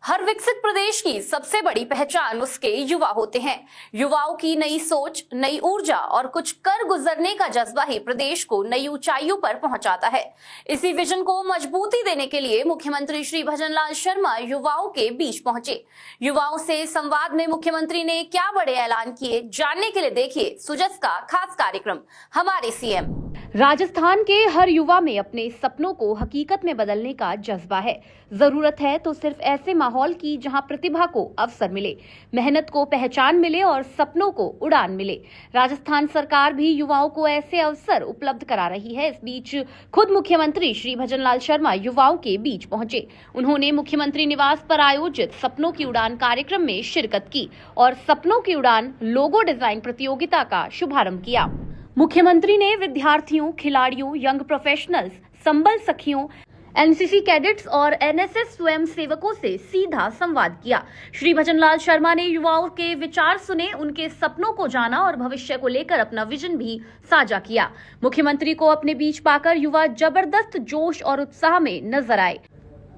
हर विकसित प्रदेश की सबसे बड़ी पहचान उसके युवा होते हैं। युवाओं की नई सोच, नई ऊर्जा और कुछ कर गुजरने का जज्बा ही प्रदेश को नई ऊंचाइयों पर पहुंचाता है। इसी विजन को मजबूती देने के लिए मुख्यमंत्री श्री भजनलाल शर्मा युवाओं के बीच पहुंचे। युवाओं से संवाद में मुख्यमंत्री ने क्या बड़े ऐलान किए, जानने के लिए देखिए सुजस का खास कार्यक्रम हमारे सीएम। राजस्थान के हर युवा में अपने सपनों को हकीकत में बदलने का जज्बा है। जरूरत है तो सिर्फ ऐसे माहौल की जहां प्रतिभा को अवसर मिले, मेहनत को पहचान मिले और सपनों को उड़ान मिले। राजस्थान सरकार भी युवाओं को ऐसे अवसर उपलब्ध करा रही है। इस बीच खुद मुख्यमंत्री श्री भजनलाल शर्मा युवाओं के बीच पहुंचे। उन्होंने मुख्यमंत्री निवास पर आयोजित सपनों की उड़ान कार्यक्रम में शिरकत की और सपनों की उड़ान लोगो डिजाइन प्रतियोगिता का शुभारंभ किया। मुख्यमंत्री ने विद्यार्थियों, खिलाड़ियों, यंग प्रोफेशनल्स, संबल सखियों, एनसीसी कैडेट्स और एनएसएस स्वयं सेवकों से सीधा संवाद किया। श्री भजनलाल शर्मा ने युवाओं के विचार सुने, उनके सपनों को जाना और भविष्य को लेकर अपना विजन भी साझा किया। मुख्यमंत्री को अपने बीच पाकर युवा जबरदस्त जोश और उत्साह में नजर आए।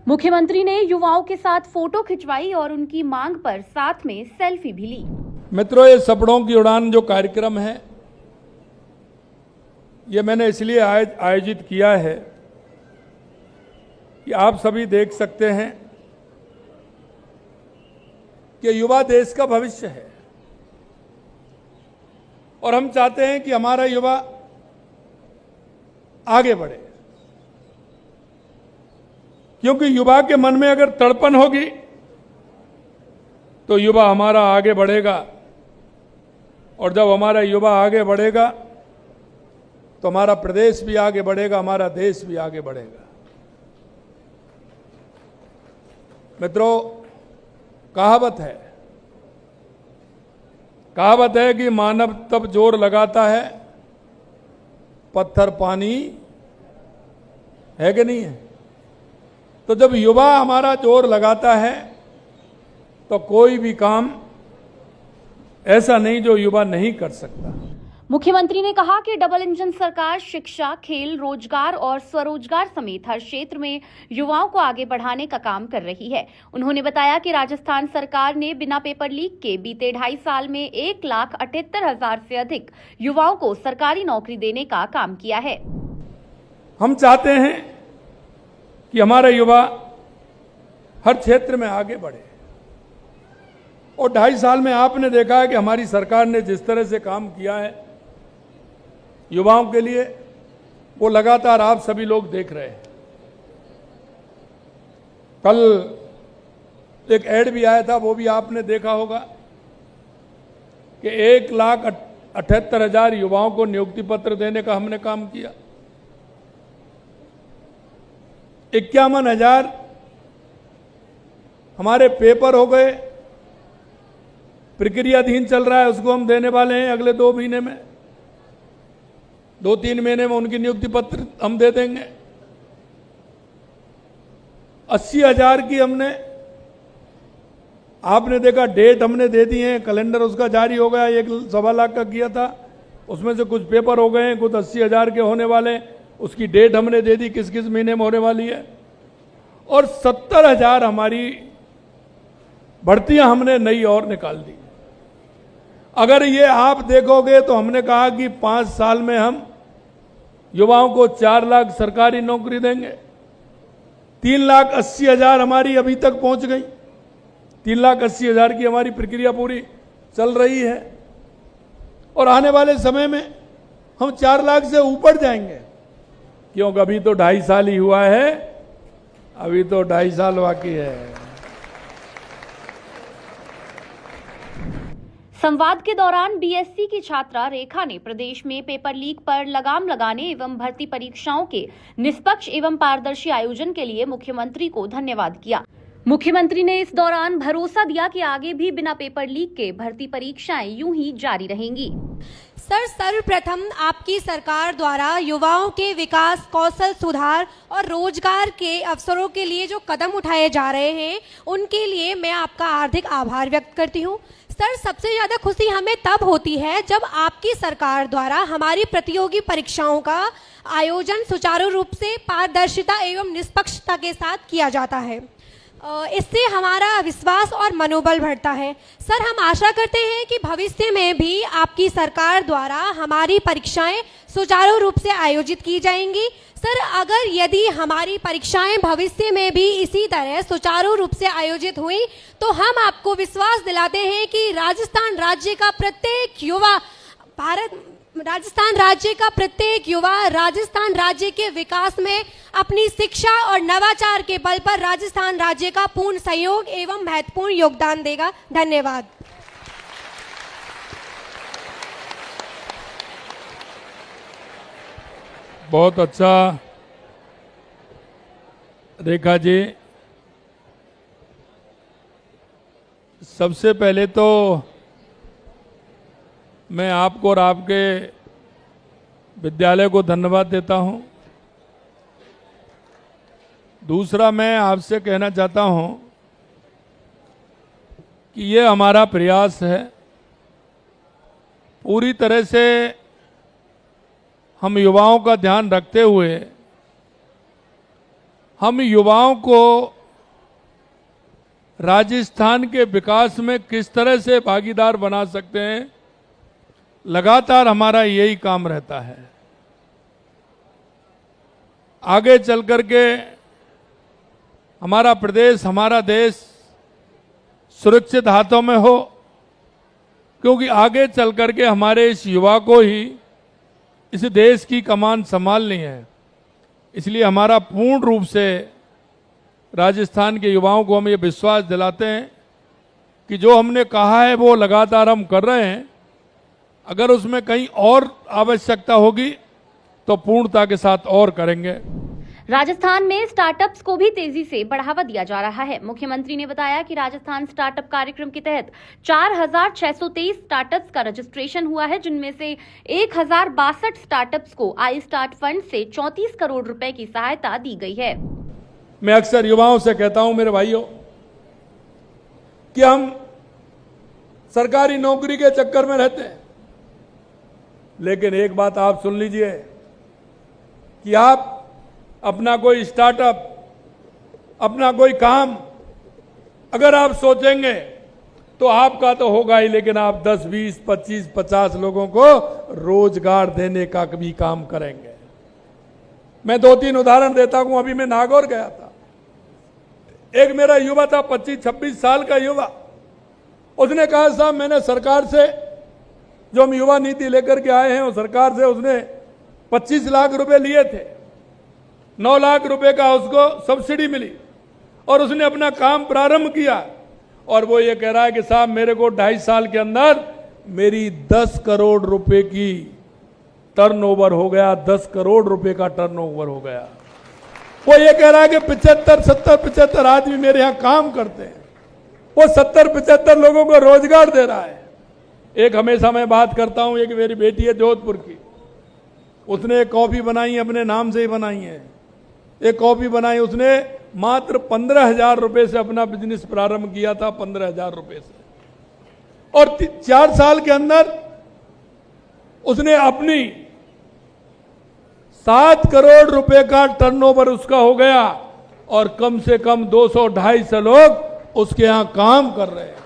मुख्यमंत्री ने युवाओं के साथ फोटो खिंचवाई और उनकी मांग पर साथ में सेल्फी भी ली। मित्रों, ये सपनों की उड़ान जो कार्यक्रम है, ये मैंने इसलिए आयोजित किया है कि आप सभी देख सकते हैं कि युवा देश का भविष्य है और हम चाहते हैं कि हमारा युवा आगे बढ़े, क्योंकि युवा के मन में अगर तड़पन होगी तो युवा हमारा आगे बढ़ेगा, और जब हमारा युवा आगे बढ़ेगा तो हमारा प्रदेश भी आगे बढ़ेगा, हमारा देश भी आगे बढ़ेगा। मित्रों, कहावत है कि मानव तब जोर लगाता है पत्थर पानी है कि नहीं है। तो जब युवा हमारा जोर लगाता है तो कोई भी काम ऐसा नहीं जो युवा नहीं कर सकता। मुख्यमंत्री ने कहा कि डबल इंजन सरकार शिक्षा, खेल, रोजगार और स्वरोजगार समेत हर क्षेत्र में युवाओं को आगे बढ़ाने का काम कर रही है। उन्होंने बताया कि राजस्थान सरकार ने बिना पेपर लीक के बीते 2.5 साल में 1,78,000 से अधिक युवाओं को सरकारी नौकरी देने का काम किया है। हम चाहते हैं कि हमारा युवा हर क्षेत्र में आगे बढ़े, और 2.5 साल में आपने देखा है कि हमारी सरकार ने जिस तरह से काम किया है युवाओं के लिए, वो लगातार आप सभी लोग देख रहे हैं। कल एक ऐड भी आया था, वो भी आपने देखा होगा कि 1,78,000 युवाओं को नियुक्ति पत्र देने का हमने काम किया। 51,000 हमारे पेपर हो गए, प्रक्रियाधीन चल रहा है, उसको हम देने वाले हैं अगले 2 महीने में, 2-3 महीने में उनकी नियुक्ति पत्र हम दे देंगे। 80,000 की हमने, आपने देखा, डेट हमने दे दी है, कैलेंडर उसका जारी हो गया। 1.25 लाख का किया था, उसमें से कुछ पेपर हो गए हैं, कुछ 80,000 के होने वाले, उसकी डेट हमने दे दी किस किस महीने में होने वाली है। और 70,000 हमारी भर्तियां हमने नई और निकाल दी। अगर ये आप देखोगे तो हमने कहा कि 5 साल में हम युवाओं को 4 लाख सरकारी नौकरी देंगे। 3,80,000 हमारी अभी तक पहुंच गई, 3,80,000 की हमारी प्रक्रिया पूरी चल रही है, और आने वाले समय में हम 4 लाख से ऊपर जाएंगे, क्योंकि अभी तो 2.5 साल ही हुआ है, अभी तो 2.5 साल बाकी है। संवाद के दौरान बीएससी की छात्रा रेखा ने प्रदेश में पेपर लीक पर लगाम लगाने एवं भर्ती परीक्षाओं के निष्पक्ष एवं पारदर्शी आयोजन के लिए मुख्यमंत्री को धन्यवाद किया। मुख्यमंत्री ने इस दौरान भरोसा दिया कि आगे भी बिना पेपर लीक के भर्ती परीक्षाएं यूं ही जारी रहेंगी। सर, सर्वप्रथम आपकी सरकार द्वारा युवाओं के विकास, कौशल सुधार और रोजगार के अवसरों के लिए जो कदम उठाए जा रहे हैं, उनके लिए मैं आपका हार्दिक आभार व्यक्त करती हूं। सर, सबसे ज़्यादा खुशी हमें तब होती है जब आपकी सरकार द्वारा हमारी प्रतियोगी परीक्षाओं का आयोजन सुचारू रूप से, पारदर्शिता एवं निष्पक्षता के साथ किया जाता है। इससे हमारा विश्वास और मनोबल बढ़ता है। सर, हम आशा करते हैं कि भविष्य में भी आपकी सरकार द्वारा हमारी परीक्षाएं सुचारू रूप से आयोजित की जाएंगी। सर, अगर यदि हमारी परीक्षाएं भविष्य में भी इसी तरह सुचारू रूप से आयोजित हुई तो हम आपको विश्वास दिलाते हैं कि राजस्थान राज्य का प्रत्येक युवा राजस्थान राज्य के विकास में अपनी शिक्षा और नवाचार के बल पर राजस्थान राज्य का पूर्ण सहयोग एवं महत्वपूर्ण योगदान देगा। धन्यवाद। बहुत अच्छा रेखा जी। सबसे पहले तो मैं आपको और आपके विद्यालय को धन्यवाद देता हूं। दूसरा, मैं आपसे कहना चाहता हूं कि ये हमारा प्रयास है, पूरी तरह से हम युवाओं का ध्यान रखते हुए हम युवाओं को राजस्थान के विकास में किस तरह से भागीदार बना सकते हैं, लगातार हमारा यही काम रहता है। आगे चल कर के हमारा प्रदेश, हमारा देश सुरक्षित हाथों में हो, क्योंकि आगे चल कर के हमारे इस युवा को ही इस देश की कमान संभालनी है। इसलिए हमारा पूर्ण रूप से राजस्थान के युवाओं को हम ये विश्वास दिलाते हैं कि जो हमने कहा है वो लगातार हम कर रहे हैं। अगर उसमें कहीं और आवश्यकता होगी तो पूर्णता के साथ और करेंगे। राजस्थान में स्टार्टअप्स को भी तेजी से बढ़ावा दिया जा रहा है। मुख्यमंत्री ने बताया कि राजस्थान स्टार्टअप कार्यक्रम के तहत 4,623 स्टार्टअप्स का रजिस्ट्रेशन हुआ है, जिनमें से 1,062 स्टार्टअप्स को आई स्टार्ट फंड से 34 करोड़ रुपए की सहायता दी गई है। मैं अक्सर युवाओं से कहता हूं, मेरे भाइयों, कि हम सरकारी नौकरी के चक्कर में रहते हैं, लेकिन एक बात आप सुन लीजिए कि आप अपना कोई स्टार्टअप, अपना कोई काम अगर आप सोचेंगे तो आपका तो होगा ही, लेकिन आप 10, 20, 25, 50 लोगों को रोजगार देने का भी काम करेंगे। मैं 2-3 उदाहरण देता हूं। अभी मैं नागौर गया था, एक मेरा युवा था, 25-26 साल का युवा। उसने कहा, साहब मैंने सरकार से, जो हम युवा नीति लेकर के आए हैं, वो सरकार से उसने 25 लाख रुपए लिए थे, 9 लाख रुपए का उसको सब्सिडी मिली और उसने अपना काम प्रारंभ किया। और वो ये कह रहा है कि साहब मेरे को 2.5 साल के अंदर मेरी 10 करोड़ रुपए की टर्नओवर हो गया, 10 करोड़ रुपए का टर्नओवर हो गया। वो ये कह रहा है कि 75 आदमी मेरे यहां काम करते हैं, वो 70-75 लोगों को रोजगार दे रहा है। एक हमेशा मैं बात करता हूं, एक मेरी बेटी है जोधपुर की, उसने एक कॉफी बनाई, अपने नाम से ही बनाई है। एक कॉफी बनाई, उसने मात्र 15,000 रुपए से अपना बिजनेस प्रारंभ किया था, 15,000 रुपए से। और 4 साल के अंदर उसने अपनी 7 करोड़ रुपए का टर्नओवर उसका हो गया और कम से कम 200-250 लोग उसके यहां काम कर रहे हैं।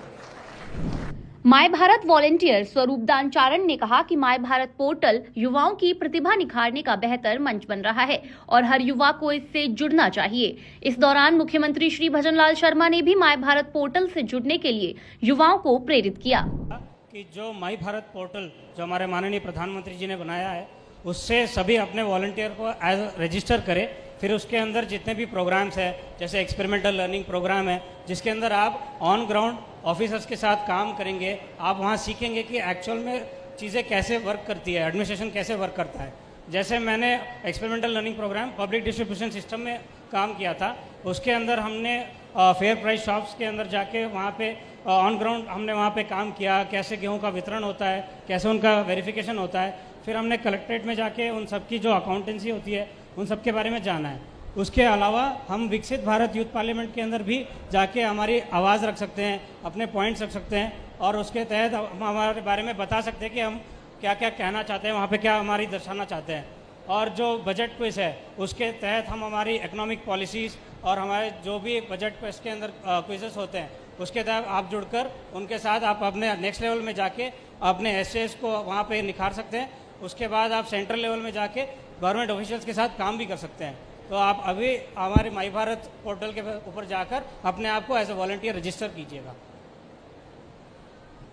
माय भारत वॉलेंटियर स्वरूप दानचारण ने कहा कि माय भारत पोर्टल युवाओं की प्रतिभा निखारने का बेहतर मंच बन रहा है और हर युवा को इससे जुड़ना चाहिए। इस दौरान मुख्यमंत्री श्री भजनलाल शर्मा ने भी माय भारत पोर्टल से जुड़ने के लिए युवाओं को प्रेरित किया कि जो माय भारत पोर्टल जो हमारे माननीय प्रधानमंत्री जी ने बनाया है, उससे सभी अपने वॉलंटियर को रजिस्टर करें। फिर उसके अंदर जितने भी प्रोग्राम्स हैं, जैसे एक्सपेरिमेंटल लर्निंग प्रोग्राम है, जिसके अंदर आप ऑन ग्राउंड ऑफिसर्स के साथ काम करेंगे, आप वहाँ सीखेंगे कि एक्चुअल में चीज़ें कैसे वर्क करती है, एडमिनिस्ट्रेशन कैसे वर्क करता है। जैसे मैंने experimental learning program public distribution system में काम किया था, उसके अंदर हमने फेयर प्राइस शॉप्स के अंदर जाके वहाँ पे ऑन ग्राउंड हमने वहाँ पे काम किया, कैसे गेहूँ का वितरण होता है, कैसे उनका वेरिफिकेशन होता है। फिर हमने कलेक्ट्रेट में जाके उन सबकी जो अकाउंटेंसी होती है उन सब के बारे में जाना है। उसके अलावा हम विकसित भारत यूथ पार्लियामेंट के अंदर भी जाके हमारी आवाज़ रख सकते हैं, अपने पॉइंट्स रख सकते हैं और उसके तहत हम हमारे बारे में बता सकते हैं कि हम क्या क्या कहना चाहते हैं, वहाँ पे क्या हमारी दर्शाना चाहते हैं। और जो बजट क्विज है उसके तहत हम हमारी इकोनॉमिक पॉलिसीज़ और हमारे जो भी बजट क्विज के अंदर क्विजेस होते हैं उसके तहत आप जुड़कर उनके साथ आप अपने नेक्स्ट लेवल में जाके अपने एसेस को वहाँ पे निखार सकते हैं। उसके बाद आप सेंट्रल लेवल में जाके गवर्नमेंट ऑफिशियल्स के साथ काम भी कर सकते हैं। तो आप अभी हमारे माई भारत पोर्टल के ऊपर जाकर अपने आप को एज ए वॉलंटियर रजिस्टर कीजिएगा।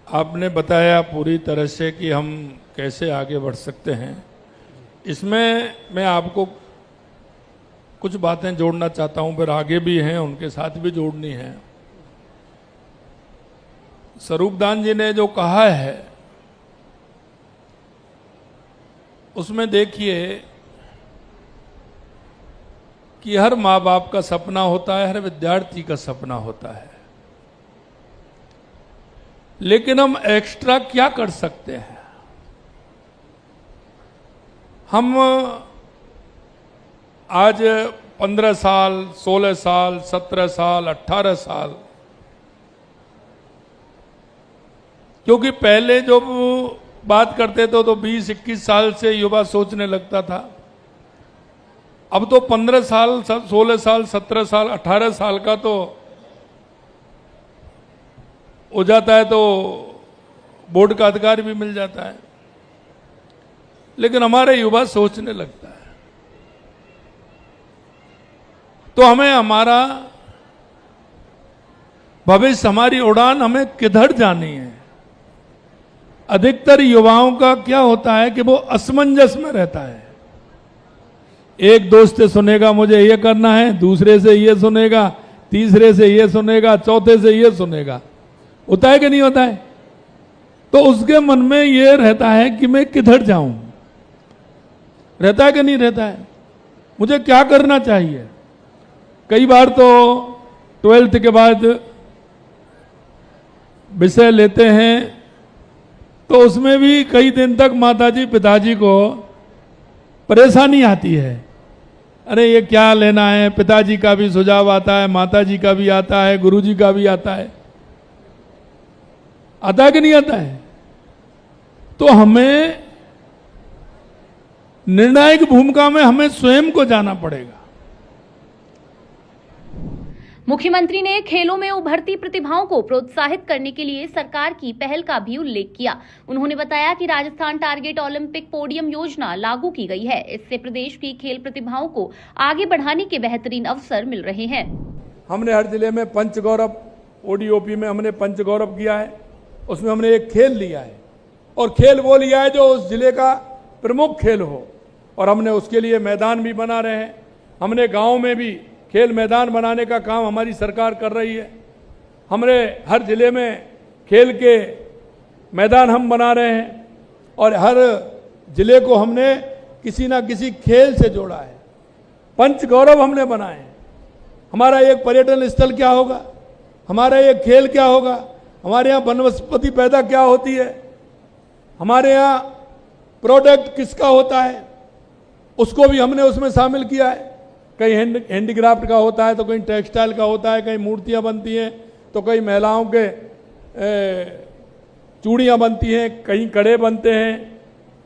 आपने बताया पूरी तरह से कि हम कैसे आगे बढ़ सकते हैं। इसमें मैं आपको कुछ बातें जोड़ना चाहता हूं, फिर आगे भी हैं उनके साथ भी जोड़नी है। स्वरूपदान जी ने जो कहा है उसमें देखिए कि हर माँ बाप का सपना होता है, हर विद्यार्थी का सपना होता है, लेकिन हम एक्स्ट्रा क्या कर सकते हैं? हम आज 15 साल, 16 साल, 17 साल, 18 साल, क्योंकि पहले जो बात करते थे तो 20-21 साल से युवा सोचने लगता था। अब तो 15 साल, 16 साल, 17 साल, 18 साल का तो हो जाता है, तो बोर्ड का अधिकार भी मिल जाता है। लेकिन हमारे युवा सोचने लगता है, तो हमें हमारा भविष्य, हमारी उड़ान हमें किधर जानी है? अधिकतर युवाओं का क्या होता है कि वो असमंजस में रहता है। एक दोस्त से सुनेगा मुझे ये करना है, दूसरे से ये सुनेगा, तीसरे से ये सुनेगा, चौथे से ये सुनेगा। होता है कि नहीं होता है? तो उसके मन में ये रहता है कि मैं किधर जाऊं। रहता है कि नहीं रहता है? मुझे क्या करना चाहिए? कई बार तो 12th के बाद विषय लेते हैं तो उसमें भी कई दिन तक माताजी पिताजी को परेशानी आती है। अरे ये क्या लेना है? पिताजी का भी सुझाव आता है, माताजी का भी आता है, गुरुजी का भी आता है। आता है कि नहीं आता है? तो हमें निर्णायक भूमिका में हमें स्वयं को जाना पड़ेगा। मुख्यमंत्री ने खेलों में उभरती प्रतिभाओं को प्रोत्साहित करने के लिए सरकार की पहल का भी उल्लेख किया। उन्होंने बताया कि राजस्थान टारगेट ओलंपिक पोडियम योजना लागू की गई है। इससे प्रदेश की खेल प्रतिभाओं को आगे बढ़ाने के बेहतरीन अवसर मिल रहे हैं। हमने हर जिले में पंच गौरव, ओडीओपी में हमने पंच गौरव किया है। उसमें हमने एक खेल लिया है, और खेल वो लिया है जो उस जिले का प्रमुख खेल हो, और हमने उसके लिए मैदान भी बना रहे हैं। हमने गाँव में भी खेल मैदान बनाने का काम हमारी सरकार कर रही है। हमने हर जिले में खेल के मैदान हम बना रहे हैं, और हर जिले को हमने किसी ना किसी खेल से जोड़ा है। पंच गौरव हमने बनाए हैं। हमारा एक पर्यटन स्थल क्या होगा, हमारा एक खेल क्या होगा, हमारे यहाँ वनस्पति पैदा क्या होती है, हमारे यहाँ प्रोडक्ट किसका होता है, उसको भी हमने उसमें शामिल किया है। कहीं हैंडीक्राफ्ट का होता है, तो कहीं टेक्सटाइल का होता है, कहीं मूर्तियां बनती हैं, तो कहीं महिलाओं के चूड़ियां बनती हैं, कहीं कड़े बनते हैं।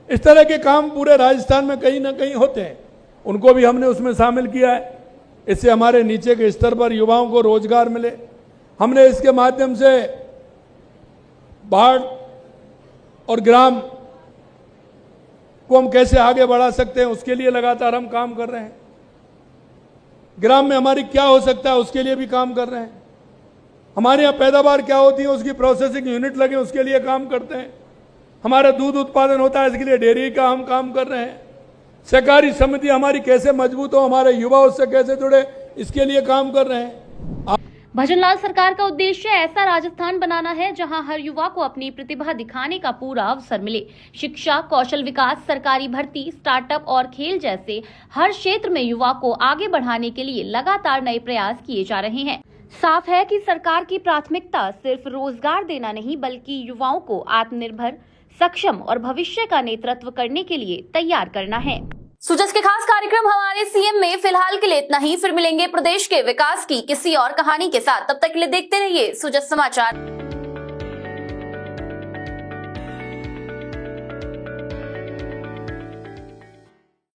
इस तरह के काम पूरे राजस्थान में कहीं ना कहीं होते हैं, उनको भी हमने उसमें शामिल किया है। इससे हमारे नीचे के स्तर पर युवाओं को रोजगार मिले। हमने इसके माध्यम से बाढ़ और ग्राम को हम कैसे आगे बढ़ा सकते हैं, उसके लिए लगातार हम काम कर रहे हैं। ग्राम में हमारी क्या हो सकता है, उसके लिए भी काम कर रहे हैं। हमारे यहाँ पैदावार क्या होती है, उसकी प्रोसेसिंग यूनिट लगे, उसके लिए काम करते हैं। हमारा दूध उत्पादन होता है, इसके लिए डेयरी का हम काम कर रहे हैं। सहकारी समिति हमारी कैसे मजबूत हो, हमारे युवा उससे कैसे जुड़े, इसके लिए काम कर रहे हैं। भजनलाल सरकार का उद्देश्य ऐसा राजस्थान बनाना है जहां हर युवा को अपनी प्रतिभा दिखाने का पूरा अवसर मिले। शिक्षा, कौशल विकास, सरकारी भर्ती, स्टार्टअप और खेल जैसे हर क्षेत्र में युवा को आगे बढ़ाने के लिए लगातार नए प्रयास किए जा रहे हैं। साफ है कि सरकार की प्राथमिकता सिर्फ रोजगार देना नहीं, बल्कि युवाओं को आत्मनिर्भर, सक्षम और भविष्य का नेतृत्व करने के लिए तैयार करना है। सुजस के खास कार्यक्रम हमारे सीएम में फिलहाल के लिए इतना ही। फिर मिलेंगे प्रदेश के विकास की किसी और कहानी के साथ। तब तक के लिए देखते रहिए सुजस समाचार।